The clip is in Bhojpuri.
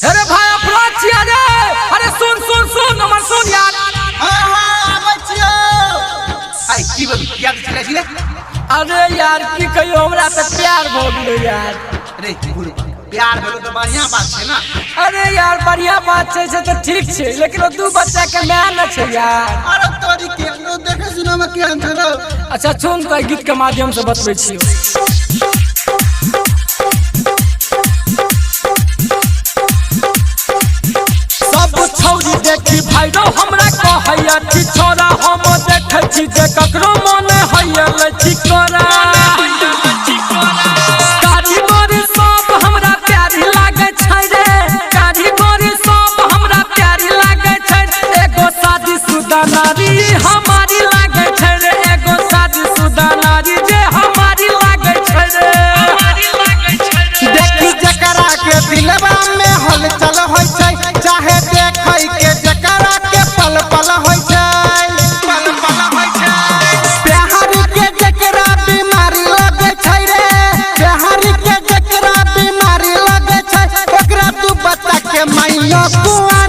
अरे भाई अपराध छिया रे। अरे सुन सुन सुन हमर सुन यार। आबै छियो। आई की बोल क्या चले छी रे? अरे यार की कहियो हमरा त प्यार भ गेलै यार। अरे प्यार भेलो तो बढ़िया बात छै ना। अरे यार बढ़िया बात छै से तो ठीक छै लेकिन दू बच्चा के माय न छै यार। अरे तोरी के देखे सुनो में केहन छलो। अच्छा सुन तो गीत के माध्यम से बतबै छियो। छौरी देखी भाइरो हमरा कहैया कि छोरा हम देखै छी जे ककरो मन हैया लची कोरा कारी गोरी सब हमरा प्यारी लागे छै रे। कारी गोरी सब हमरा प्यारी लागे छै। एगो शादीशुदा नारी हमारी लागे छै रे। एगो शादीशुदा नारी जे हमारी लागे छै रे। देखी जकरा के दिलवा में हलचल होय छै चाहे देखै के जकरा के पल पल होय छै। पल पल होय छै। प्यार के जकरा बीमारी लगे छै रे। प्यार के जकरा बीमारी लगे छै ओकरा तू बता के मैया कुआ